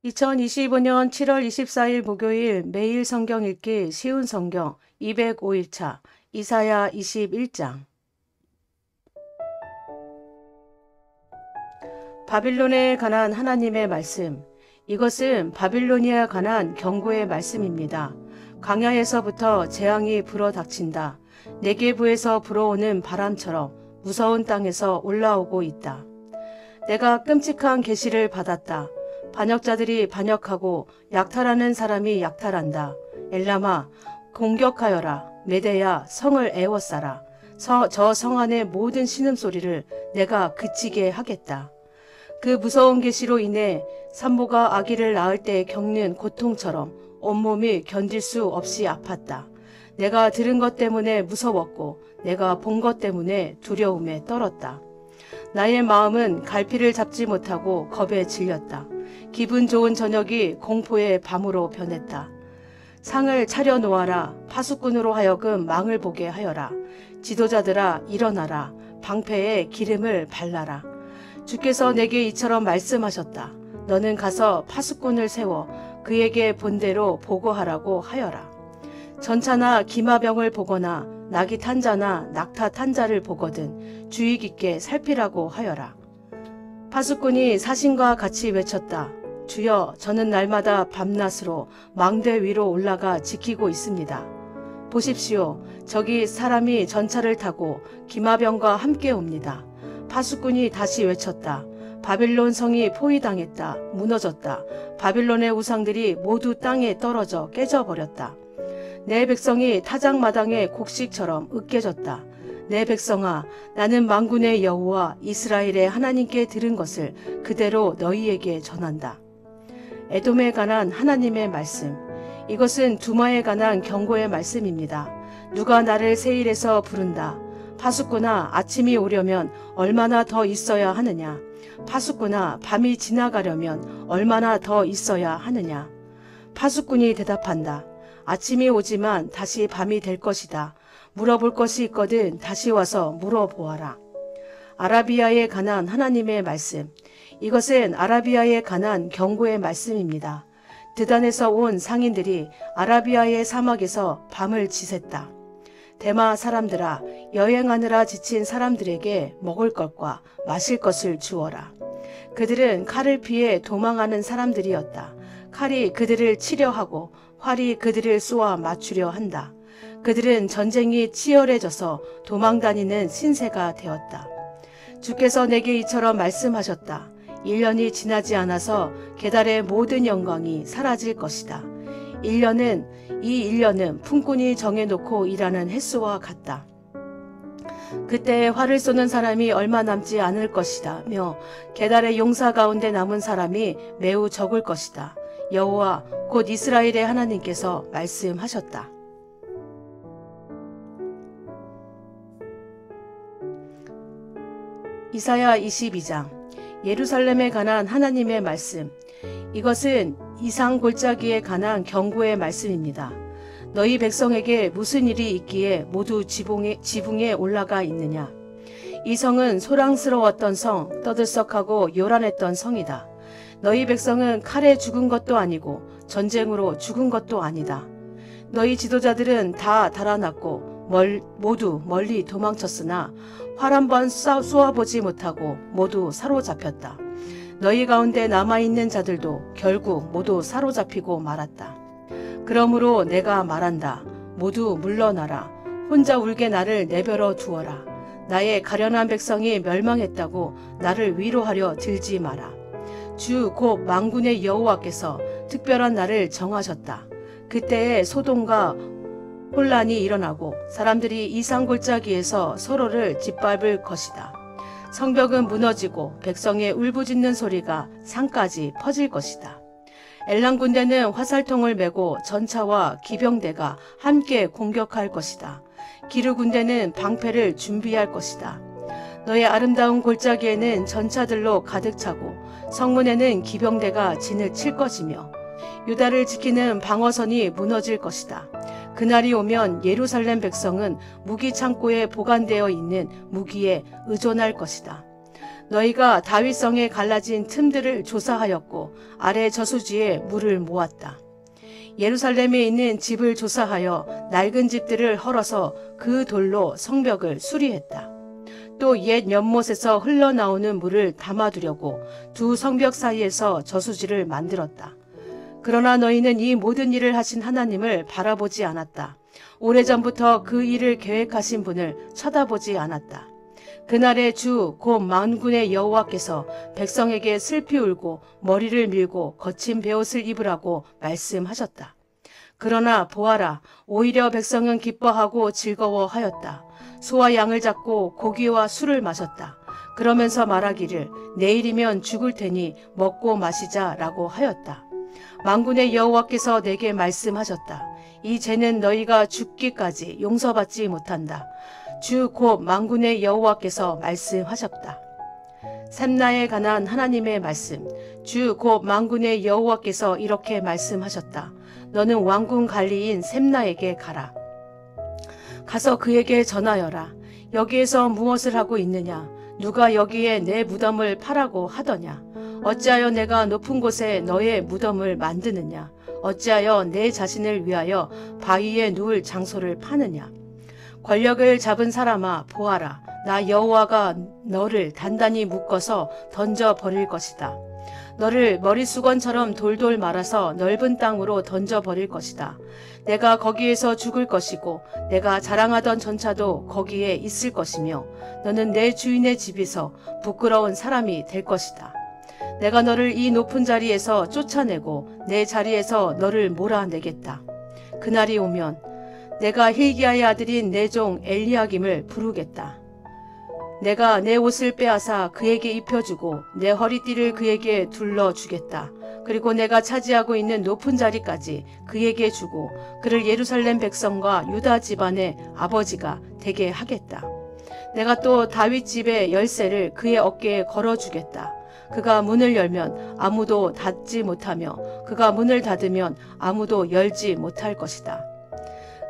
2025년 7월 24일 목요일 매일 성경 읽기 쉬운 성경 205일차 이사야 21장. 바빌론에 관한 하나님의 말씀. 이것은 바빌로니아에 관한 경고의 말씀입니다. 광야에서부터 재앙이 불어닥친다. 네게부에서 불어오는 바람처럼 무서운 땅에서 올라오고 있다. 내가 끔찍한 계시를 받았다. 반역자들이 반역하고 약탈하는 사람이 약탈한다. 엘람아, 공격하여라. 메대야, 성을 애워싸라. 저 성 안의 모든 신음소리를 내가 그치게 하겠다. 그 무서운 계시로 인해 산모가 아기를 낳을 때 겪는 고통처럼 온몸이 견딜 수 없이 아팠다. 내가 들은 것 때문에 무서웠고 내가 본 것 때문에 두려움에 떨었다. 나의 마음은 갈피를 잡지 못하고 겁에 질렸다. 기분 좋은 저녁이 공포의 밤으로 변했다. 상을 차려 놓아라. 파수꾼으로 하여금 망을 보게 하여라. 지도자들아 일어나라. 방패에 기름을 발라라. 주께서 내게 이처럼 말씀하셨다. 너는 가서 파수꾼을 세워 그에게 본대로 보고하라고 하여라. 전차나 기마병을 보거나 낙이 탄 자나 낙타 탄 자를 보거든 주의 깊게 살피라고 하여라. 파수꾼이 사신과 같이 외쳤다. 주여, 저는 날마다 밤낮으로 망대 위로 올라가 지키고 있습니다. 보십시오. 저기 사람이 전차를 타고 기마병과 함께 옵니다. 파수꾼이 다시 외쳤다. 바빌론 성이 포위당했다. 무너졌다. 바빌론의 우상들이 모두 땅에 떨어져 깨져버렸다. 내 백성이 타작마당의 곡식처럼 으깨졌다. 내 백성아, 나는 만군의 여호와 이스라엘의 하나님께 들은 것을 그대로 너희에게 전한다. 에돔에 관한 하나님의 말씀. 이것은 두마에 관한 경고의 말씀입니다. 누가 나를 세일에서 부른다. 파수꾼아, 아침이 오려면 얼마나 더 있어야 하느냐. 파수꾼아, 밤이 지나가려면 얼마나 더 있어야 하느냐. 파수꾼이 대답한다. 아침이 오지만 다시 밤이 될 것이다. 물어볼 것이 있거든 다시 와서 물어보아라. 아라비아에 관한 하나님의 말씀. 이것은 아라비아에 관한 경고의 말씀입니다. 드단에서 온 상인들이 아라비아의 사막에서 밤을 지샜다. 대마 사람들아, 여행하느라 지친 사람들에게 먹을 것과 마실 것을 주어라. 그들은 칼을 피해 도망하는 사람들이었다. 칼이 그들을 치려 하고 활이 그들을 쏘아 맞추려 한다. 그들은 전쟁이 치열해져서 도망다니는 신세가 되었다. 주께서 내게 이처럼 말씀하셨다. 1년이 지나지 않아서 게달의 모든 영광이 사라질 것이다. 이 1년은 품꾼이 정해놓고 일하는 횟수와 같다. 그때 활을 쏘는 사람이 얼마 남지 않을 것이다 며 게달의 용사 가운데 남은 사람이 매우 적을 것이다. 여호와 곧 이스라엘의 하나님께서 말씀하셨다. 이사야 22장. 예루살렘에 관한 하나님의 말씀. 이것은 이상 골짜기에 관한 경고의 말씀입니다. 너희 백성에게 무슨 일이 있기에 모두 지붕에 올라가 있느냐. 이 성은 소랑스러웠던 성, 떠들썩하고 요란했던 성이다. 너희 백성은 칼에 죽은 것도 아니고 전쟁으로 죽은 것도 아니다. 너희 지도자들은 다 달아났고 모두 멀리 도망쳤으나 활 한 번 쏘아보지 못하고 모두 사로잡혔다. 너희 가운데 남아있는 자들도 결국 모두 사로잡히고 말았다. 그러므로 내가 말한다. 모두 물러나라. 혼자 울게 나를 내버려 두어라. 나의 가련한 백성이 멸망했다고 나를 위로하려 들지 마라. 주 곧 만군의 여호와께서 특별한 날을 정하셨다. 그때에 소동과 혼란이 일어나고 사람들이 이상 골짜기에서 서로를 짓밟을 것이다. 성벽은 무너지고 백성의 울부짖는 소리가 산까지 퍼질 것이다. 엘람 군대는 화살통을 메고 전차와 기병대가 함께 공격할 것이다. 기르 군대는 방패를 준비할 것이다. 너의 아름다운 골짜기에는 전차들로 가득 차고 성문에는 기병대가 진을 칠 것이며 유다를 지키는 방어선이 무너질 것이다. 그날이 오면 예루살렘 백성은 무기 창고에 보관되어 있는 무기에 의존할 것이다. 너희가 다윗성에 갈라진 틈들을 조사하였고 아래 저수지에 물을 모았다. 예루살렘에 있는 집을 조사하여 낡은 집들을 헐어서 그 돌로 성벽을 수리했다. 또 옛 연못에서 흘러나오는 물을 담아두려고 두 성벽 사이에서 저수지를 만들었다. 그러나 너희는 이 모든 일을 하신 하나님을 바라보지 않았다. 오래전부터 그 일을 계획하신 분을 쳐다보지 않았다. 그날의 주 곧 만군의 여호와께서 백성에게 슬피 울고 머리를 밀고 거친 베옷을 입으라고 말씀하셨다. 그러나 보아라, 오히려 백성은 기뻐하고 즐거워하였다. 소와 양을 잡고 고기와 술을 마셨다. 그러면서 말하기를 내일이면 죽을 테니 먹고 마시자라고 하였다. 만군의 여호와께서 내게 말씀하셨다. 이 죄는 너희가 죽기까지 용서받지 못한다. 주 곧 만군의 여호와께서 말씀하셨다. 샘나에 관한 하나님의 말씀. 주 곧 만군의 여호와께서 이렇게 말씀하셨다. 너는 왕궁 관리인 샘나에게 가라. 가서 그에게 전하여라. 여기에서 무엇을 하고 있느냐? 누가 여기에 내 무덤을 파라고 하더냐? 어찌하여 내가 높은 곳에 너의 무덤을 만드느냐? 어찌하여 내 자신을 위하여 바위에 누울 장소를 파느냐? 권력을 잡은 사람아, 보아라. 나 여호와가 너를 단단히 묶어서 던져버릴 것이다. 너를 머리수건처럼 돌돌 말아서 넓은 땅으로 던져버릴 것이다. 내가 거기에서 죽을 것이고 내가 자랑하던 전차도 거기에 있을 것이며 너는 내 주인의 집에서 부끄러운 사람이 될 것이다. 내가 너를 이 높은 자리에서 쫓아내고 내 자리에서 너를 몰아내겠다. 그날이 오면 내가 hil기야의 아들인 내 종 엘리야김을 부르겠다. 내가 내 옷을 빼앗아 그에게 입혀주고 내 허리띠를 그에게 둘러주겠다. 그리고 내가 차지하고 있는 높은 자리까지 그에게 주고 그를 예루살렘 백성과 유다 집안의 아버지가 되게 하겠다. 내가 또 다윗 집의 열쇠를 그의 어깨에 걸어주겠다. 그가 문을 열면 아무도 닫지 못하며 그가 문을 닫으면 아무도 열지 못할 것이다.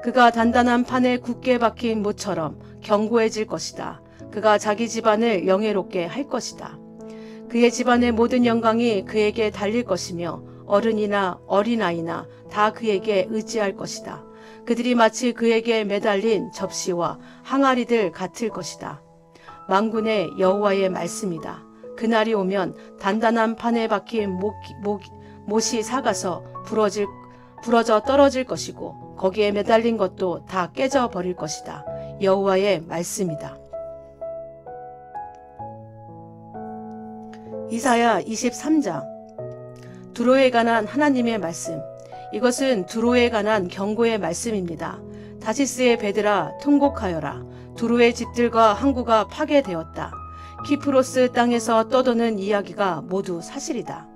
그가 단단한 판에 굳게 박힌 모처럼 견고해질 것이다. 그가 자기 집안을 영예롭게 할 것이다. 그의 집안의 모든 영광이 그에게 달릴 것이며 어른이나 어린아이나 다 그에게 의지할 것이다. 그들이 마치 그에게 매달린 접시와 항아리들 같을 것이다. 만군의 여호와의 말씀이다. 그날이 오면 단단한 판에 박힌 못이 삭아서 부러져 떨어질 것이고 거기에 매달린 것도 다 깨져버릴 것이다. 여호와의 말씀이다. 이사야 23장. 두로에 관한 하나님의 말씀. 이것은 두로에 관한 경고의 말씀입니다. 다시스의 배들아 통곡하여라. 두로의 집들과 항구가 파괴되었다. 키프로스 땅에서 떠도는 이야기가 모두 사실이다.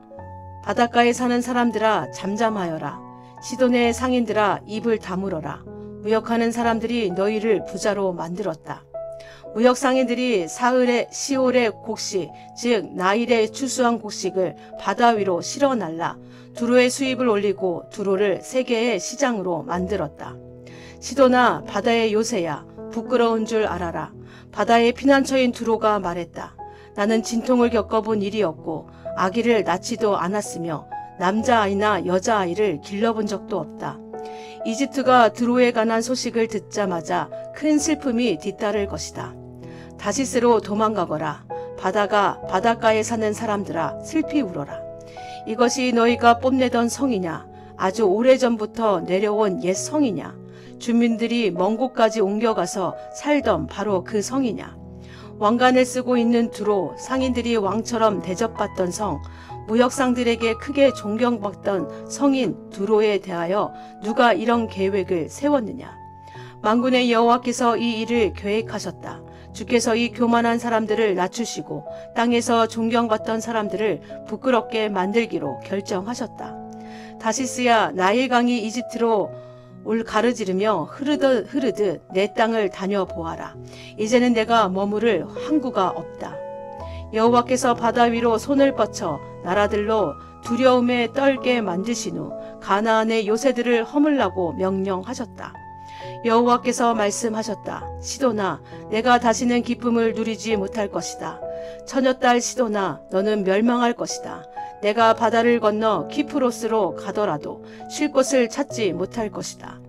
바닷가에 사는 사람들아 잠잠하여라. 시돈의 상인들아 입을 다물어라. 무역하는 사람들이 너희를 부자로 만들었다. 무역 상인들이 시올의 곡식, 즉 나일에 추수한 곡식을 바다 위로 실어 날라 두로의 수입을 올리고 두로를 세계의 시장으로 만들었다. 시도나 바다의 요새야, 부끄러운 줄 알아라. 바다의 피난처인 두로가 말했다. 나는 진통을 겪어본 일이 없고 아기를 낳지도 않았으며 남자아이나 여자아이를 길러본 적도 없다. 이집트가 두로에 관한 소식을 듣자마자 큰 슬픔이 뒤따를 것이다. 다시스로 도망가거라. 바닷가에 사는 사람들아 슬피 울어라. 이것이 너희가 뽐내던 성이냐? 아주 오래전부터 내려온 옛 성이냐? 주민들이 먼 곳까지 옮겨가서 살던 바로 그 성이냐? 왕관을 쓰고 있는 두로, 상인들이 왕처럼 대접받던 성, 무역상들에게 크게 존경받던 성인 두로에 대하여 누가 이런 계획을 세웠느냐? 만군의 여호와께서 이 일을 계획하셨다. 주께서 이 교만한 사람들을 낮추시고 땅에서 존경받던 사람들을 부끄럽게 만들기로 결정하셨다. 다시스야, 나일강이 이집트로 가르지르며 흐르듯 내 땅을 다녀보아라. 이제는 내가 머무를 항구가 없다. 여호와께서 바다 위로 손을 뻗쳐 나라들로 두려움에 떨게 만드신 후 가나안의 요새들을 허물라고 명령하셨다. 여호와께서 말씀하셨다. 시도나, 내가 다시는 기쁨을 누리지 못할 것이다. 처녀딸 시도나 너는 멸망할 것이다. 내가 바다를 건너 키프로스로 가더라도 쉴 곳을 찾지 못할 것이다.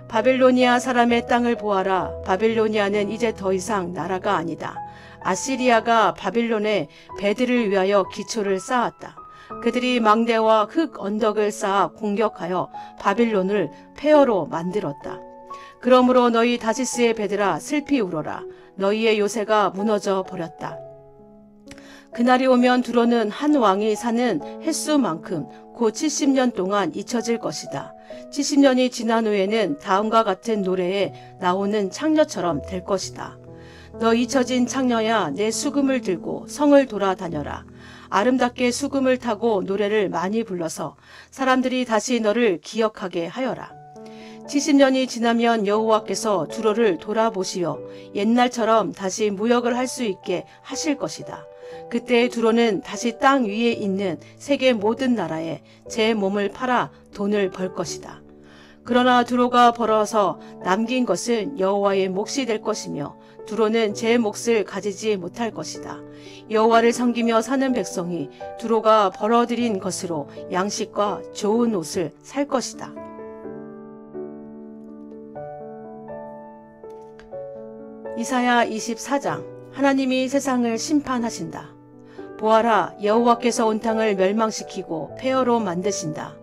바빌로니아 사람의 땅을 보아라. 바빌로니아는 이제 더 이상 나라가 아니다. 아시리아가 바빌론에 배들을 위하여 기초를 쌓았다. 그들이 망대와 흙 언덕을 쌓아 공격하여 바빌론을 폐허로 만들었다. 그러므로 너희 다시스의 배들아 슬피 울어라. 너희의 요새가 무너져 버렸다. 그날이 오면 두로는 한 왕이 사는 횟수만큼 곧 70년 동안 잊혀질 것이다. 70년이 지난 후에는 다음과 같은 노래에 나오는 창녀처럼 될 것이다. 너 잊혀진 창녀야, 내 수금을 들고 성을 돌아다녀라. 아름답게 수금을 타고 노래를 많이 불러서 사람들이 다시 너를 기억하게 하여라. 70년이 지나면 여호와께서 두로를 돌아보시어 옛날처럼 다시 무역을 할 수 있게 하실 것이다. 그때 두로는 다시 땅 위에 있는 세계 모든 나라에 제 몸을 팔아 돈을 벌 것이다. 그러나 두로가 벌어서 남긴 것은 여호와의 몫이 될 것이며 두로는 제 몫을 가지지 못할 것이다. 여호와를 섬기며 사는 백성이 두로가 벌어들인 것으로 양식과 좋은 옷을 살 것이다. 이사야 24장. 하나님이 세상을 심판하신다. 보아라, 여호와께서 온 땅을 멸망시키고 폐허로 만드신다.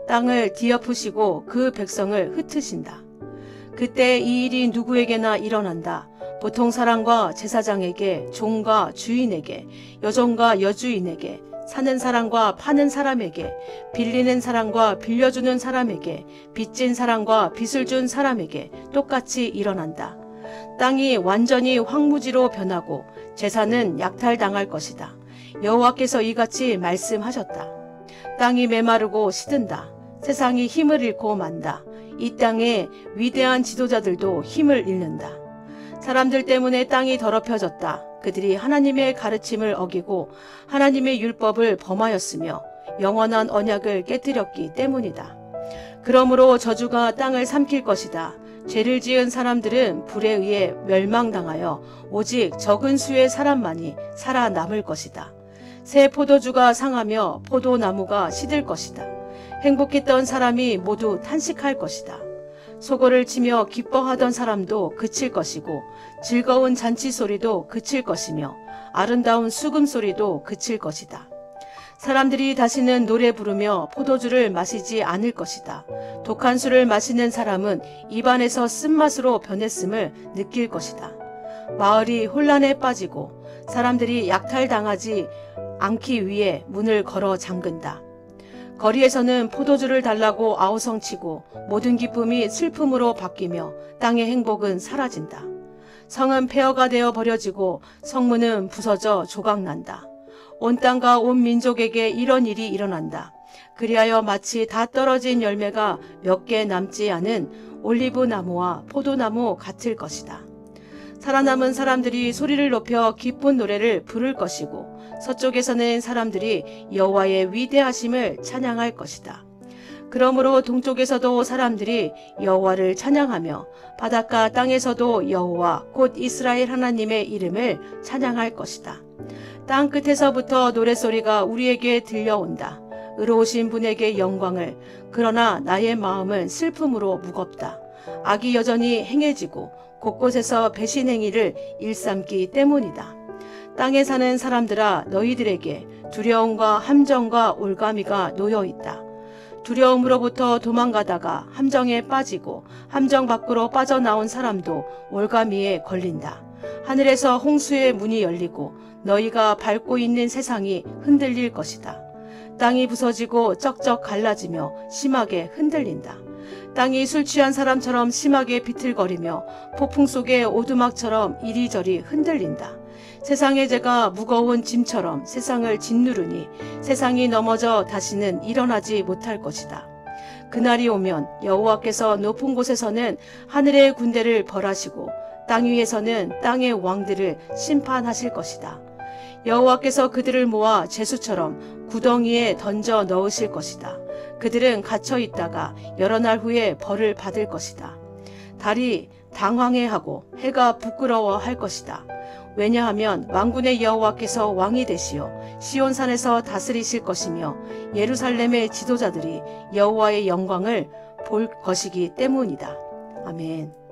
땅을 뒤엎으시고 그 백성을 흩으신다. 그때 이 일이 누구에게나 일어난다. 보통 사람과 제사장에게, 종과 주인에게, 여종과 여주인에게, 사는 사람과 파는 사람에게, 빌리는 사람과 빌려주는 사람에게, 빚진 사람과 빚을 준 사람에게 똑같이 일어난다. 땅이 완전히 황무지로 변하고 재산은 약탈당할 것이다. 여호와께서 이같이 말씀하셨다. 땅이 메마르고 시든다. 세상이 힘을 잃고 만다. 이 땅의 위대한 지도자들도 힘을 잃는다. 사람들 때문에 땅이 더럽혀졌다. 그들이 하나님의 가르침을 어기고 하나님의 율법을 범하였으며 영원한 언약을 깨뜨렸기 때문이다. 그러므로 저주가 땅을 삼킬 것이다. 죄를 지은 사람들은 불에 의해 멸망당하여 오직 적은 수의 사람만이 살아남을 것이다. 새 포도주가 상하며 포도나무가 시들 것이다. 행복했던 사람이 모두 탄식할 것이다. 소고를 치며 기뻐하던 사람도 그칠 것이고 즐거운 잔치 소리도 그칠 것이며 아름다운 수금 소리도 그칠 것이다. 사람들이 다시는 노래 부르며 포도주를 마시지 않을 것이다. 독한 술을 마시는 사람은 입안에서 쓴맛으로 변했음을 느낄 것이다. 마을이 혼란에 빠지고 사람들이 약탈당하지 않기 위해 문을 걸어 잠근다. 거리에서는 포도주를 달라고 아우성치고 모든 기쁨이 슬픔으로 바뀌며 땅의 행복은 사라진다. 성은 폐허가 되어 버려지고 성문은 부서져 조각난다. 온 땅과 온 민족에게 이런 일이 일어난다. 그리하여 마치 다 떨어진 열매가 몇 개 남지 않은 올리브 나무와 포도나무 같을 것이다. 살아남은 사람들이 소리를 높여 기쁜 노래를 부를 것이고 서쪽에서는 사람들이 여호와의 위대하심을 찬양할 것이다. 그러므로 동쪽에서도 사람들이 여호와를 찬양하며 바닷가 땅에서도 여호와 곧 이스라엘 하나님의 이름을 찬양할 것이다. 땅 끝에서부터 노랫소리가 우리에게 들려온다. 의로우신 분에게 영광을. 그러나 나의 마음은 슬픔으로 무겁다. 악이 여전히 행해지고 곳곳에서 배신 행위를 일삼기 때문이다. 땅에 사는 사람들아, 너희들에게 두려움과 함정과 올가미가 놓여있다. 두려움으로부터 도망가다가 함정에 빠지고 함정 밖으로 빠져나온 사람도 올가미에 걸린다. 하늘에서 홍수의 문이 열리고 너희가 밟고 있는 세상이 흔들릴 것이다. 땅이 부서지고 쩍쩍 갈라지며 심하게 흔들린다. 땅이 술 취한 사람처럼 심하게 비틀거리며 폭풍 속의 오두막처럼 이리저리 흔들린다. 세상의 죄가 무거운 짐처럼 세상을 짓누르니 세상이 넘어져 다시는 일어나지 못할 것이다. 그날이 오면 여호와께서 높은 곳에서는 하늘의 군대를 벌하시고 땅 위에서는 땅의 왕들을 심판하실 것이다. 여호와께서 그들을 모아 제수처럼 구덩이에 던져 넣으실 것이다. 그들은 갇혀 있다가 여러 날 후에 벌을 받을 것이다. 달이 당황해하고 해가 부끄러워할 것이다. 왜냐하면 만군의 여호와께서 왕이 되시어 시온산에서 다스리실 것이며 예루살렘의 지도자들이 여호와의 영광을 볼 것이기 때문이다. 아멘.